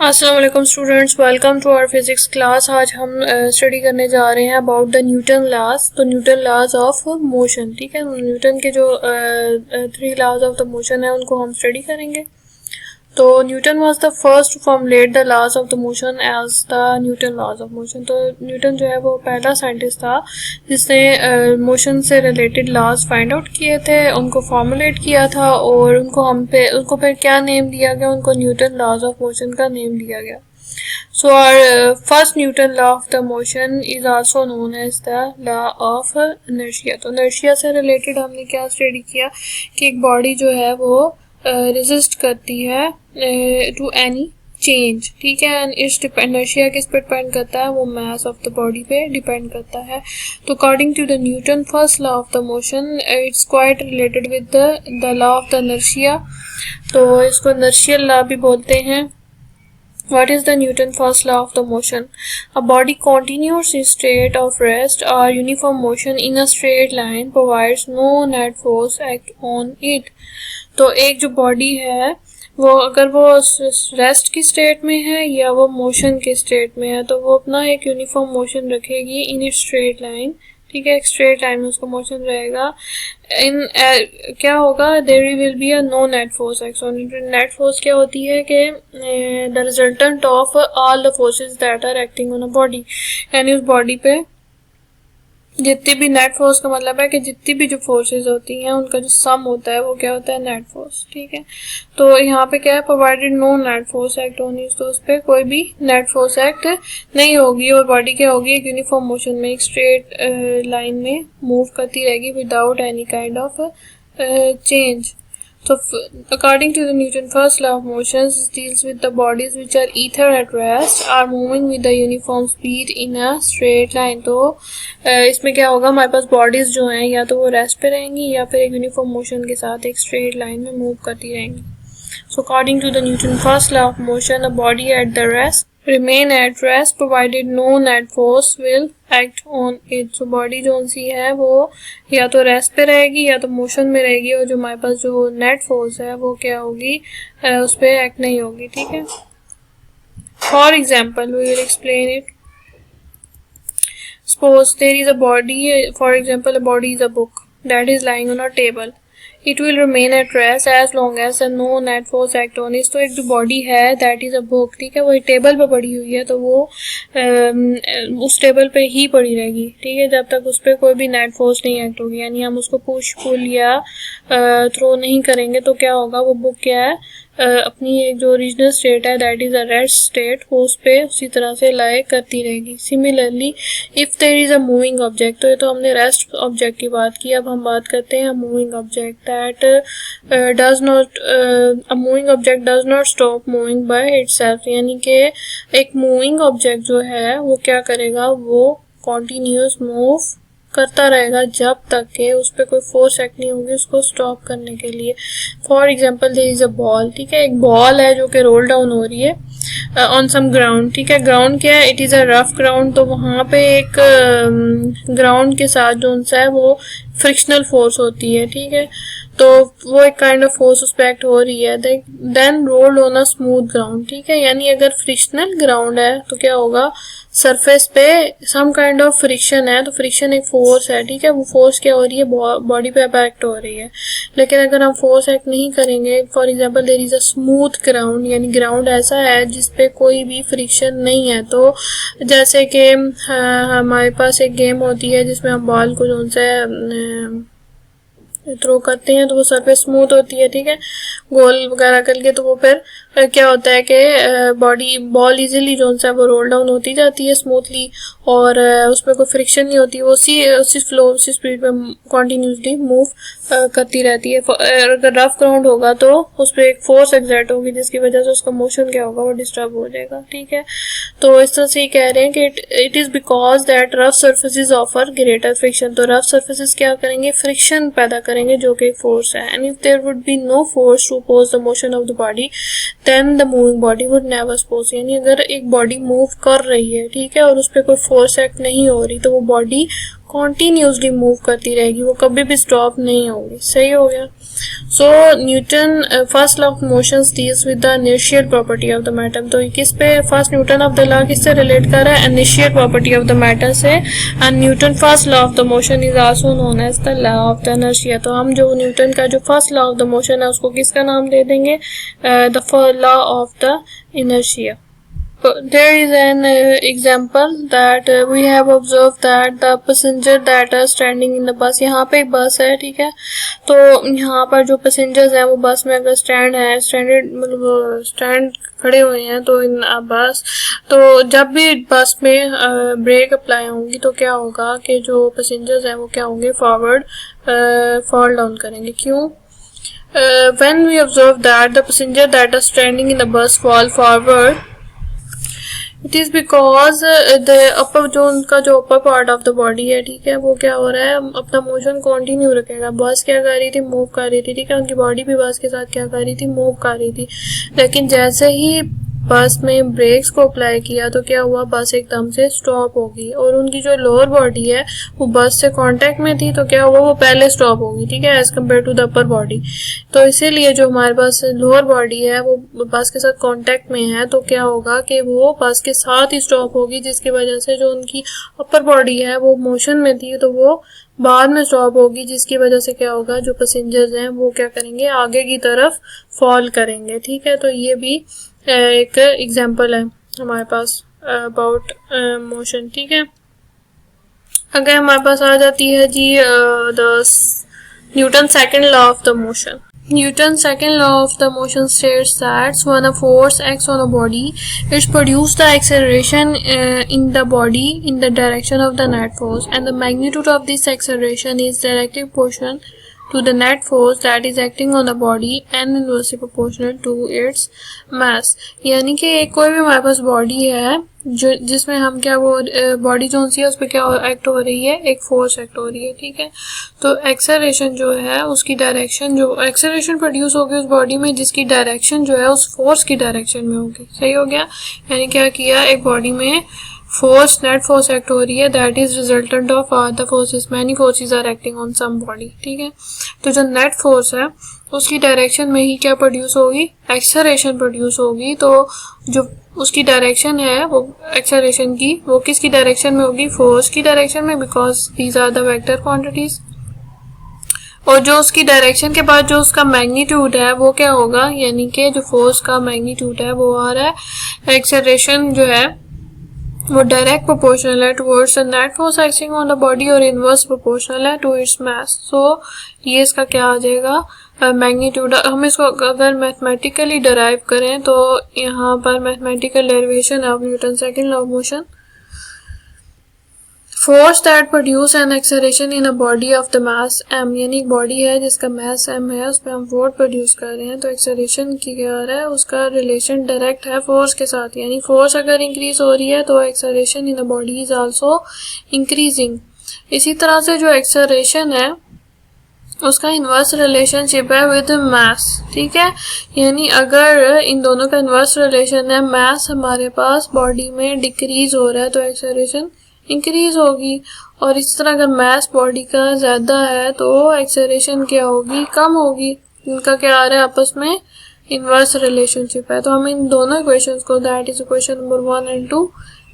अस्सलाम वालेकुम students, welcome to our physics class. आज हम स्टडी करने जा रहे हैं अबाउट द न्यूटन लॉज। तो न्यूटन लॉज ऑफ मोशन, ठीक है। न्यूटन के जो 3 लॉज ऑफ द मोशन है उनको हम स्टडी करेंगे। तो Newton was the first to formulate the laws of the motion as the Newton laws of motion. तो न्यूटन जो है वो पहला साइंटिस्ट था जिसने मोशन से रिलेटेड लॉज फाइंड आउट किए थे, उनको फॉर्मुलेट किया था और उनको फिर क्या नेम दिया गया, उनको न्यूटन लॉज ऑफ मोशन का नेम दिया गया। So our first Newton law of the motion is also known as the law of inertia। तो inertia से रिलेटेड हमने क्या स्टडी किया कि एक बॉडी जो है वो रेजिस्ट करती है टू एनी चेंज, ठीक है। एंड इस इनर्शिया किस पे डिपेंड करता है, वो मास ऑफ द बॉडी पे डिपेंड करता है। तो according to the Newton first law of the motion it's quite related with the law of the inertia. तो इसको इनर्शियल लॉ भी बोलते हैं। What is the Newton first law of the motion? A body continues in state of rest or uniform motion in a straight line provides no net force act on it। तो एक जो body है वो अगर वो rest की state में है या वो मोशन के स्टेट में है तो वो अपना एक यूनिफॉर्म मोशन रखेगी इन ए स्ट्रेट लाइन, ठीक है। एक स्ट्रेट लाइन में उसका मोशन रहेगा। इन क्या होगा, there will be a no net force act on it. Net force क्या होती है कि the resultant of all the forces that are acting on a body, यानी उस बॉडी पे जितनी भी नेट फोर्स का मतलब है कि जितनी भी जो फोर्सेस होती हैं उनका जो सम होता है वो क्या होता है, नेट फोर्स, ठीक है। तो यहाँ पे क्या है, provided no net force act on it, तो उस पर कोई भी नेट फोर्स एक्ट नहीं होगी और बॉडी क्या होगी, एक यूनिफॉर्म मोशन में एक स्ट्रेट लाइन में मूव करती रहेगी without any kind of change. So, according to the Newton first law of motion, it deals with the bodies which are either at rest or moving with a uniform speed in a straight line। तो इसमें क्या होगा, हमारे पास bodies जो हैं या तो वो रेस्ट पे रहेंगी या फिर एक यूनिफॉर्म मोशन के साथ एक स्ट्रेट लाइन में मूव करती रहेंगी। So, according to the Newton first law of motion, a body at the rest remain at rest provided no net force will act on it। so body जो सी है वो या तो रेस्ट पे रहेगी या तो मोशन में रहेगी और जो हमारे पास जो नेट फोर्स है वो क्या होगी, उस पर एक्ट नहीं होगी, ठीक है। For example we will explain it. Suppose there is a body, for example a body is a book that is lying on a table. It will remain at rest as long as no net force act on it। तो एक जो body है that is a book, ठीक है, वो एक table पे पड़ी हुई है तो वो उस टेबल पे ही पड़ी रहेगी, ठीक है, जब तक उस पर कोई भी नेट फोर्स नहीं एक्ट होगी। यानी हम उसको पुश पुल या थ्रो नहीं करेंगे तो क्या होगा, वो बुक क्या है, अपनी एक जो ओरिजिनल स्टेट है that is a rest state, वो उस पर उसी तरह से लाई करती रहेगी। Similarly if there is a moving object, तो ये तो हमने रेस्ट ऑब्जेक्ट की बात की, अब हम बात करते हैं moving object that does not a moving object does not stop moving by itself. यानी कि एक मूविंग ऑब्जेक्ट जो है वो क्या करेगा, वो कॉन्टिन्यूस मूव करता रहेगा जब तक के उस पर कोई फोर्स एक्ट नहीं होगी उसको स्टॉप करने के लिए। For example there is a ball, ठीक है, एक बॉल है जो कि रोल डाउन हो रही है ऑन सम ग्राउंड, ठीक है। ग्राउंड क्या है, it is a rough ground. तो वहाँ पे एक ग्राउंड के साथ जो है वो फ्रिक्शनल फोर्स होती है, ठीक है। तो वो एक काइंड ऑफ फोर्स उस पर एक्ट हो रही है। Then rolled on a smooth ground, ठीक है। यानी अगर फ्रिक्शनल ग्राउंड है तो क्या होगा, सरफेस पे सम काइंड ऑफ फ्रिक्शन है, तो फ्रिक्शन एक फोर्स है, ठीक है। वो फोर्स क्या हो रही है, बॉडी पे एक्ट हो रही है। लेकिन अगर हम फोर्स एक्ट नहीं करेंगे, for example there is a smooth ground, यानी ग्राउंड ऐसा है जिसपे कोई भी फ्रिक्शन नहीं है। तो जैसे कि हमारे पास एक गेम होती है जिसमें हम बॉल को जो है थ्रो करते हैं तो वो सरफेस स्मूथ होती है, ठीक है, गोल वगैरह करके। तो वो फिर क्या होता है कि बॉल इजीली जो है वो रोल डाउन होती जाती है स्मूथली और उसमें कोई फ्रिक्शन नहीं होती, वो उसी फ्लो उसी स्पीड पे कॉन्टिन्यूसली मूव करती रहती है। अगर रफ ग्राउंड होगा तो उस पर एक फोर्स एक्सर्ट होगी जिसकी वजह से उसका मोशन क्या होगा, वो डिस्टर्ब हो जाएगा, ठीक है। तो इस तरह से कह रहे हैं कि it is because that rough surfaces offer greater friction. तो रफ सर्फेसिस क्या करेंगे, फ्रिक्शन पैदा करेंगे जो कि एक फोर्स है। And if there would be no force to oppose the motion of the body then the moving body would never suppose. यानी अगर एक बॉडी मूव कर रही है, ठीक है, और उस पर कोई फोर्स एक्ट नहीं हो रही तो वो बॉडी कॉन्टीन्यूसली मूव करती रहेगी, वो कभी भी स्टॉप नहीं होगी। सही हो गया। So Newton first law of motion deals with the initial property of the matter. तो किस पे first Newton of the law किससे रिलेट कर रहा है? Initial property of the matter से। And Newton first law of the motion is also known as the law of the inertia. तो हम जो न्यूटन का जो first law of the motion है उसको किसका नाम दे देंगे? The law of the inertia. There is an example that we have observed that the passenger that are standing in the bus। यहाँ पे एक बस है, ठीक है। तो यहाँ पर जो पैसेंजर्स हैं वो बस में अगर स्टैंड खड़े हुए हैं तो इन बस, तो जब भी बस में ब्रेक अप्लाई होंगी तो क्या होगा कि जो पैसेंजर्स हैं वो क्या होंगे? फॉरवर्ड फॉल डाउन करेंगे। क्यों? When we observe that the passenger that are standing in the bus fall forward, it is because the upper, जो उनका जो upper part of the body है, ठीक है, वो क्या हो रहा है? अपना मोशन कंटिन्यू रखेगा। बस क्या कर रही थी? मूव कर रही थी, ठीक है। उनकी बॉडी भी बस के साथ क्या कर रही थी? मूव कर रही थी। लेकिन जैसे ही बस में ब्रेक्स को अप्लाई किया तो क्या हुआ? बस एकदम से स्टॉप होगी और उनकी जो लोअर बॉडी है वो बस से कांटेक्ट में थी, तो क्या हुआ? वो पहले स्टॉप होगी, ठीक है, as compare to the upper body. तो इसीलिए जो हमारे पास लोअर बॉडी है वो बस के साथ कांटेक्ट में है, तो क्या होगा कि वो बस के साथ ही स्टॉप होगी, जिसकी वजह से जो उनकी अपर बॉडी है वो मोशन में थी तो वो बाद में स्टॉप होगी, जिसकी वजह से क्या होगा? जो पैसेंजर्स हैं वो क्या करेंगे? आगे की तरफ फॉल करेंगे, ठीक है। तो ये भी एक एग्जाम्पल है हमारे पास अबाउट मोशन, ठीक है। अगर हमारे पास आ जाती है जी the Newton second law of the motion. Newton's second law of the motion states that when a force acts on a body, it produces the acceleration in the body in the direction of the net force, and the magnitude of this acceleration is directly proportional to the net force that is acting on the body and inversely proportional to its mass। यानी कि कोई भी हमारे पास body है जो जिसमें हम क्या, वो बॉडी जो सी है उस पर क्या एक्ट हो रही है? एक फोर्स एक्ट हो रही है, ठीक है। तो एक्सेलरेशन जो है उसकी डायरेक्शन, जो एक्सेलरेशन प्रोड्यूस होगी उस बॉडी में, जिसकी डायरेक्शन जो है उस फोर्स की डायरेक्शन में होगी। सही हो गया। यानी क्या किया? एक बॉडी में फोर्स, नेट फोर्स एक्ट हो रही है, that is resultant of other forces, many forces are acting on some body, ठीक है। तो जो नेट फोर्स है उसकी डायरेक्शन में ही क्या प्रोड्यूस होगी? एक्सेलरेशन प्रोड्यूस होगी। तो जो उसकी डायरेक्शन है वो एक्सेलरेशन की, वो किसकी डायरेक्शन में होगी? फोर्स की डायरेक्शन में, because these are the vector quantities. और जो उसकी डायरेक्शन के बाद जो उसका मैग्नीट्यूड है वो क्या होगा? यानी कि जो फोर्स का मैग्नीट्यूड है वो आ रहा है, एक्सेलरेशन जो है वो डायरेक्ट प्रोपोर्शनल है towards the net force acting on the body और इनवर्स प्रोपोर्शनल है टू इट्स मास। सो ये इसका क्या आ जाएगा? मैग्नीट्यूड। हम इसको अगर मैथमेटिकली डराइव करें तो यहाँ पर mathematical derivation of Newton second law of motion, force that produce an acceleration in a body of the mass m, यानी बॉडी है जिसका मास m है, उस पर हम फोर्स प्रोड्यूस कर रहे हैं, तो एक्सेलरेशन की क्या है? उसका रिलेशन डायरेक्ट है फोर्स के साथ। यानी फोर्स अगर इंक्रीज हो रही है तो acceleration in the body is also increasing. इसी तरह से जो एक्सेलरेशन है उसका इन्वर्स रिलेशनशिप है विद मास, ठीक है। यानी अगर इन दोनों का इन्वर्स रिलेशन है, मास हमारे पास बॉडी में डिक्रीज हो रहा है तो एक्सेलरेशन इंक्रीज होगी, और इस तरह अगर मास बॉडी का ज़्यादा है तो एक्सेलरेशन क्या होगी? कम होगी। इनका क्या आ रहा है? आपस में इन्वर्स रिलेशनशिप है। तो हम इन दोनों इक्वेशंस को, दैट इज इक्वेशन नंबर 1 और 2,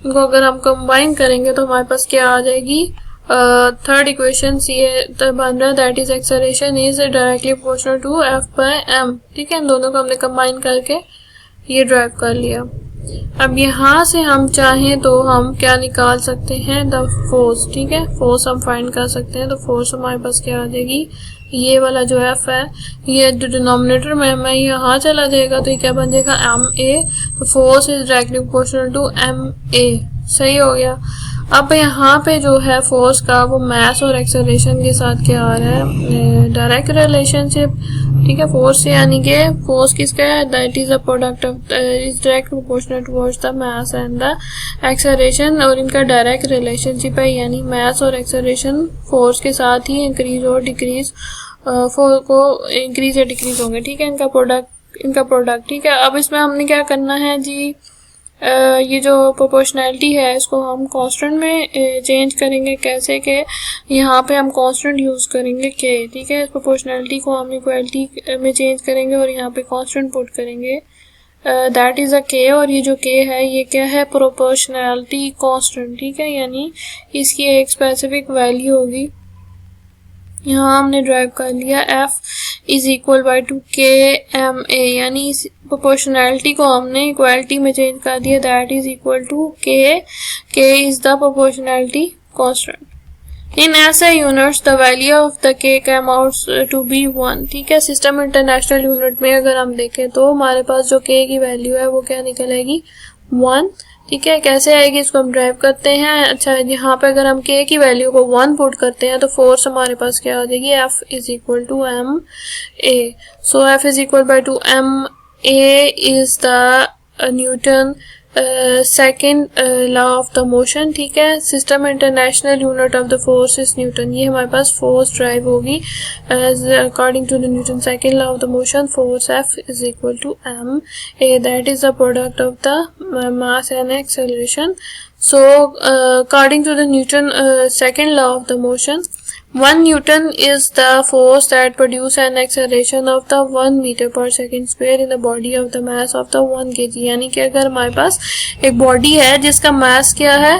इनको अगर हम कंबाइन करेंगे तो हमारे पास क्या आ जाएगी? थर्ड इक्वेशन ये बन रहा है, that is acceleration is directly proportional to F/m, ठीक है। इन दोनों को हमने कंबाइन करके ये ड्राइव कर लिया। अब यहाँ से हम चाहें तो हम क्या निकाल सकते हैं? द फोर्स, ठीक है। फोर्स हम फाइंड कर सकते हैं। तो फोर्स हमारे पास क्या आ जाएगी? ये वाला जो F है, ये जो डिनोमिनेटर में हमें यहाँ चला जाएगा तो ये क्या बन जाएगा? ma। तो force is directly proportional to ma। सही हो गया। अब यहाँ पे जो है फोर्स का वो मास और एक्सेलरेशन के साथ क्या आ रहा है? डायरेक्ट रिलेशनशिप, ठीक है। फोर्स यानी कि फोर्स किसका है? That is a product of is direct proportional towards the mass and the acceleration, और इनका डायरेक्ट रिलेशनशिप है। यानी मास और एक्सेलरेशन फोर्स के साथ ही इंक्रीज और डिक्रीज, फोर्स को इंक्रीज या डिक्रीज होंगे, ठीक है। इनका प्रोडक्ट, ठीक है। अब इसमें हमने क्या करना है जी? ये जो प्रोपोर्शनैलिटी है इसको हम कांस्टेंट में चेंज करेंगे। कैसे कि यहाँ पे हम कांस्टेंट यूज़ करेंगे के, ठीक है। प्रोपोर्शनैलिटी को हम इक्वालिटी में चेंज करेंगे और यहाँ पे कांस्टेंट पुट करेंगे, दैट इज़ अ के। और ये जो के है ये क्या है, प्रोपोर्शनैलिटी कांस्टेंट, ठीक है। यानी इसकी एक स्पेसिफिक वैल्यू होगी। यहाँ हमने ड्राइव कर लिया F is equal by to के एम ए, यानी इस प्रोपोर्शनैलिटी को हमने इक्वालिटी में चेंज कर दिया, दैट इज इक्वल टू के इज द प्रोपोर्शनैलिटी कांस्टेंट। इन ऐसे units the value of the के कम आउट टू बी 1, ठीक है। सिस्टम इंटरनेशनल यूनिट में अगर हम देखें तो हमारे पास जो के की वैल्यू है वो क्या निकलेगी, 1, ठीक है। कैसे आएगी इसको हम ड्राइव करते हैं। अच्छा, यहाँ पे अगर हम के की वैल्यू को 1 पुट करते हैं तो फोर्स हमारे पास क्या आ जाएगी, F is equal to M A. So F is equal by to M A is the Newton second law of the motion, ठीक है। System international unit of the force is Newton. ये हमारे पास force drive होगी according to the Newton second law of the motion. Force F is equal to M A, that is the product of the mass and acceleration. So according to the Newton second law of the motion, 1 Newton is the force that produces an acceleration of the 1 meter per second square in the body of the mass of the 1 kg। यानी कि अगर हमारे पास एक body है जिसका मास क्या है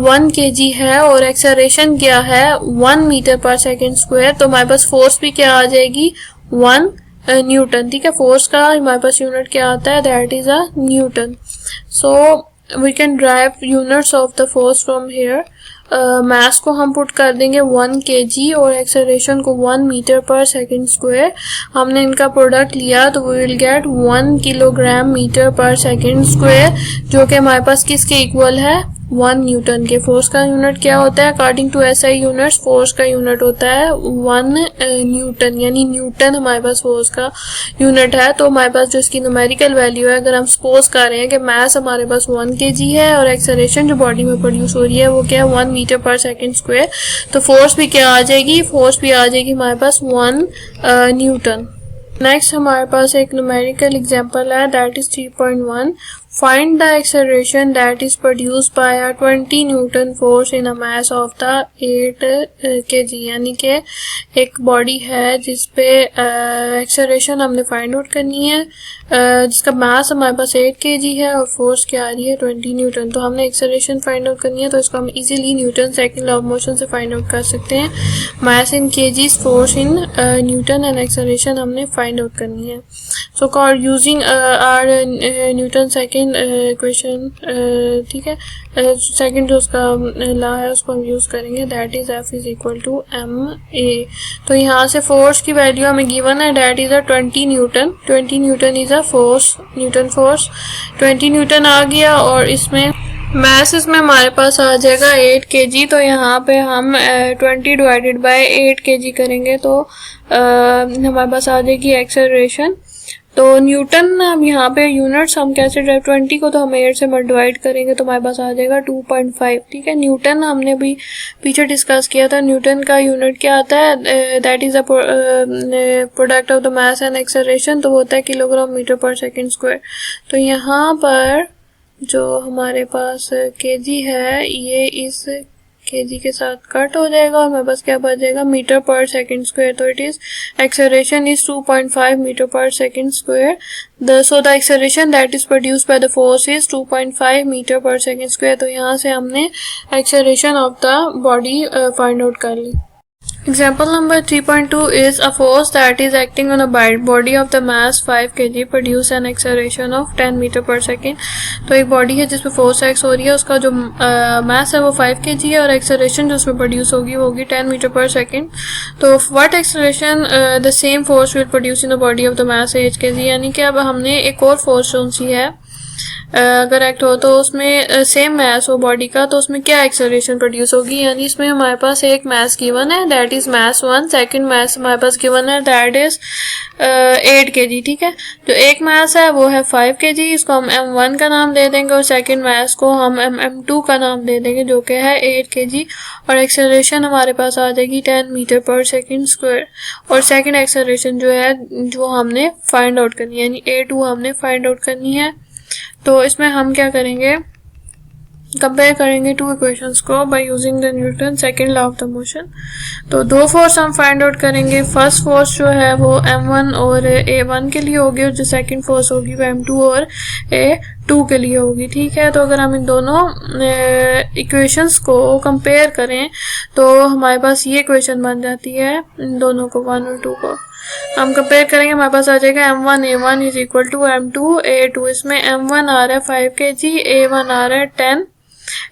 1 kg है और एक्सेलरेशन क्या है 1 मीटर पर सेकेंड स्क्वायर, तो हमारे पास फोर्स भी क्या आ जाएगी 1 न्यूटन, ठीक है। फोर्स का हमारे पास यूनिट क्या आता है, that is a newton. So we can derive units of the force from here. Mass को हम पुट कर देंगे 1 kg और एक्सेलरेशन को 1 मीटर पर सेकेंड स्क्वायर। हमने इनका प्रोडक्ट लिया तो we will get 1 kilogram metre per second square, जो कि हमारे पास किसके इक्वल है, 1 न्यूटन के। फोर्स का यूनिट क्या होता है according to SI units, force का यूनिट होता है 1 न्यूटन, यानी न्यूटन हमारे पास फोर्स का यूनिट है। तो हमारे पास जो इसकी न्यूमेरिकल वैल्यू है, अगर हम सपोज कर रहे हैं कि मास हमारे पास 1 kg है और एक्सेलरेशन जो बॉडी में प्रोड्यूस हो रही है वो क्या है 1 मीटर पर सेकेंड स्क्वायर, तो फोर्स भी क्या आ जाएगी, फोर्स भी आ जाएगी हमारे पास 1 न्यूटन। नेक्स्ट हमारे पास एक न्यूमेरिकल एग्जांपल है, that is 3.1। Find the acceleration that is produced by a 20 Newton force in a mass of the 8 kg। यानी कि एक बॉडी है जिसपे एक्सेलरेशन हमने फाइंड आउट करनी है, जिसका मास हमारे पास 8 kg है और फोर्स क्या आ रही है 20 न्यूटन। तो हमने एक्सेलरेशन फाइंड आउट करनी है, तो इसको हम easily Newton second law of motion से फाइंड आउट कर सकते हैं। Mass in kgs, force in Newton and acceleration हमने फाइंड आउट करनी है। So called using our Newton second equation, ठीक है। सेकंड जो उसका लॉ है उसको हम यूज करेंगे, that is F is equal to M A. तो यहाँ से फोर्स की वैल्यू हमें गिवन है, that is a 20 newton. 20 newton is a force, newton force 20 newton आ गया और इसमें मास इसमें हमारे पास आ जाएगा 8 kg। तो यहाँ पे हम 20 डिवाइडेड बाय 8 kg करेंगे तो हमारे पास आ जाएगी एक्सेलरेशन। तो न्यूटन हम यहाँ पे यूनिट्स हम कैसे ड्राइव, 20 को तो हम 8 से डिवाइड करेंगे तो हमारे पास आ जाएगा 2.5, ठीक है। न्यूटन हमने भी पीछे डिस्कस किया था, न्यूटन का यूनिट क्या आता है, that is the product of the mass and acceleration, तो वो होता है kilogram metre per second square. तो यहाँ पर जो हमारे पास केजी है ये इस केजी के साथ कट हो जाएगा और मेरे पास क्या बच जाएगा, मीटर पर सेकेंड स्क्वायर। तो it is acceleration is 2.5 metre per second square. So the acceleration that is produced by the force is 2.5 metre per second square. तो यहाँ से हमने acceleration of the body find out कर ली। Example number 3.2 is a force that is acting on a body of the mass 5 kg produce an acceleration of 10 meter per second। तो एक body है जिसपे फोर्स एक्स हो रही है, उसका जो मास है वो 5 kg है और एक्सेलरेशन जो उसमें प्रोड्यूस होगी वो होगी 10 मीटर पर सेकेंड। तो what acceleration the same force will produce in the body of the mass 8 kg। यानी कि अब हमने एक और फोर्स कौन सी है अगर एक्ट हो तो उसमें सेम मास हो बॉडी का, तो उसमें क्या एक्सेलरेशन प्रोड्यूस होगी। यानी इसमें हमारे पास एक मास गिवन है, दैट इज मास 1, सेकंड मास हमारे पास गिवन है, दैट इज 8 kg, ठीक है। जो एक मास है वो है 5 kg, इसको हम m1 का नाम दे देंगे और सेकंड मास को हम m2 का नाम दे देंगे जो कि है 8 kg। और एक्सेलरेशन हमारे पास आ जाएगी 10 मीटर पर सेकेंड स्क्वायर। और सेकंड एक्सेलरेशन जो है जो हमने फाइंड आउट करनी है, यानी A2 हमने फाइंड आउट करनी है। तो इसमें हम क्या करेंगे, कंपेयर करेंगे टू इक्वेशंस को bye using the Newton second law of the motion. तो दो फोर्स हम फाइंड आउट करेंगे। फर्स्ट फोर्स जो है वो m1 और a1 के लिए होगी, और जो सेकंड फोर्स होगी वो m2 और a2 के लिए होगी। ठीक है, तो अगर हम इन दोनों इक्वेशंस को कंपेयर करें तो हमारे पास ये इक्वेशन बन जाती है, इन दोनों को 1 और 2 को हम कंपेयर करेंगे, हमारे पास आ जाएगा m1 a1 is equal to m2 a2। इसमें m1 आ रहा है 5 kg, a1 आ रहा है 10।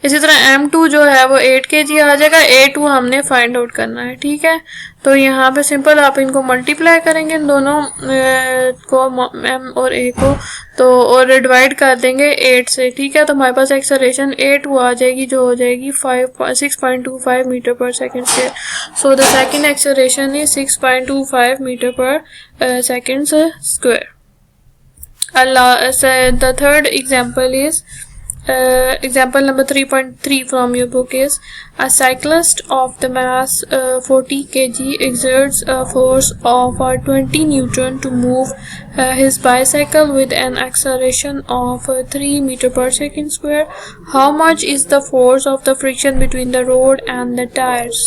इसी तरह m2 जो है वो 8 kg आ जाएगा, a2 हमने फाइंड आउट करना है। ठीक है, तो यहाँ पे सिंपल आप इनको मल्टीप्लाई करेंगे इन दोनों को, m और a को, तो और डिवाइड कर देंगे 8 से। ठीक है, तो हमारे पास एक्सेलरेशन a2 आ जाएगी जो हो जाएगी 6.25 metre per second square. So the second acceleration is 6.25 metre per second square. The third example is example number 3.3 from your book is a cyclist of the mass 40 kg exerts a force of 20 Newton to move his bicycle with an acceleration of 3 meter per second square. How much is the force of the friction between the road and the tires?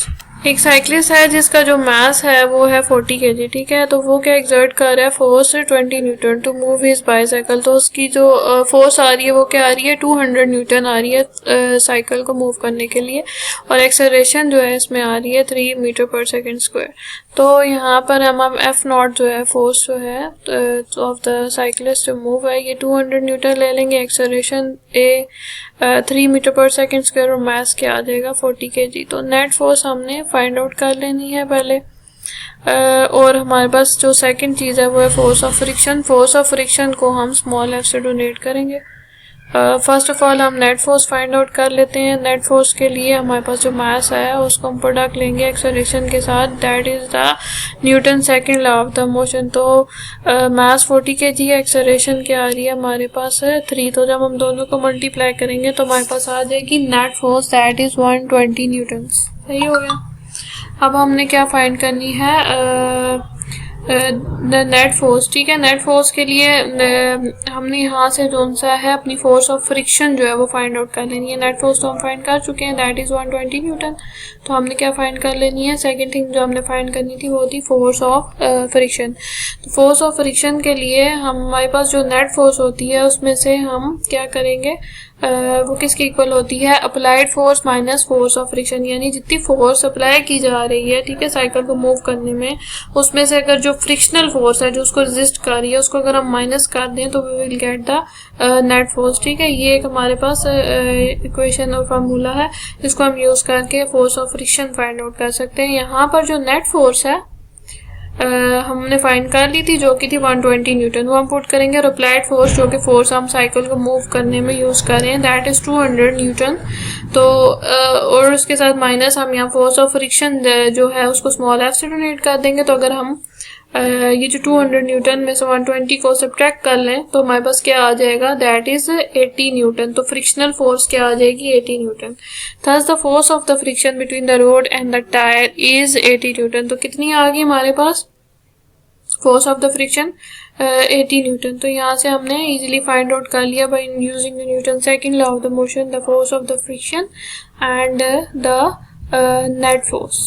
एक cyclist है जिसका जो मास है वो है 40 kg। ठीक है, तो वो क्या एक्सर्ट कर रहा है, force 20 Newton to move his bicycle. तो उसकी जो फोर्स आ रही है वो क्या आ रही है, 200 न्यूटन आ रही है साइकिल को मूव करने के लिए, और एक्सेलरेशन जो है इसमें आ रही है 3 मीटर पर सेकेंड स्क्वायर। तो यहाँ पर हम एफ नॉट जो है फोर्स जो है ऑफ द साइक्लिस्ट जो मूव है ये 200 न्यूटन ले लेंगे, acceleration 3 metre per second square, और मास क्या आ जाएगा 40 kg। तो नेट फोर्स हमने फाइंड आउट कर लेनी है पहले। और हमारे पास जो सेकंड चीज़ है वो है force of friction. Force of friction को हम स्मॉल एफ से डोनेट करेंगे। फर्स्ट ऑफ ऑल हम नेट फोर्स फाइंड आउट कर लेते हैं। नेट फोर्स के लिए हमारे पास जो मास है उसको हम प्रोडक्ट लेंगे एक्सेलरेशन के साथ, that is the Newton second law of the motion. तो मास 40 kg है, एक्सेलरेशन क्या आ रही है हमारे पास है 3। तो जब हम दोनों को मल्टीप्लाई करेंगे तो हमारे पास आ जाएगी net force, that is 120 Newton. सही हो गया। अब हमने क्या फाइंड करनी है, नेट फोर्स। ठीक है, नेट फोर्स के लिए हमने यहाँ से जो सा है अपनी फोर्स ऑफ फ्रिक्शन जो है वो फाइंड आउट कर लेनी है। नेट फोर्स तो हम फाइंड कर चुके हैं, दैट इज 120 न्यूटन। तो हमने क्या फाइंड कर लेनी है, सेकंड थिंग जो हमने फाइंड करनी थी वो थी फोर्स ऑफ फ्रिक्शन। तो फोर्स ऑफ फ्रिक्शन के लिए हमारे पास जो नेट फोर्स होती है उसमें से हम क्या करेंगे, वो किसकी इक्वल होती है, applied force minus force of friction. यानी जितनी फोर्स अप्लाई की जा रही है, ठीक है, साइकिल को मूव करने में, उसमें से अगर जो फ्रिक्शनल फोर्स है जो उसको रेजिस्ट कर रही है उसको अगर हम माइनस कर दें तो we will get the net force. ठीक है, ये एक हमारे पास इक्वेशन और फार्मूला है जिसको हम यूज करके force of friction find out कर सकते हैं। यहाँ पर जो नेट फोर्स है हमने फाइंड कर ली थी जो कि थी 120 न्यूटन, वो हम पुट करेंगे। और अप्लाइड फोर्स जो कि फोर्स हम साइकिल को मूव करने में यूज कर रहे हैं, दैट इज 200 न्यूटन। तो और उसके साथ माइनस हम यहाँ फोर्स ऑफ फ्रिक्शन जो है उसको स्मॉल एफ से डोनेट कर देंगे। तो अगर हम ये जो 200 न्यूटन में से 120 को सब्ट्रैक्ट कर लें तो हमारे पास क्या आ जाएगा, दैट इज 80 न्यूटन। तो फ्रिक्शनल फोर्स क्या आ जाएगी, 80 newton. Thus the force of the friction between the road and the tyre is 80 newton. तो कितनी आ गई हमारे पास force of the friction, 80 newton. तो यहाँ से हमने इजीली फाइंड आउट कर लिया by using the Newton second law of the motion, the force of the friction and the net force.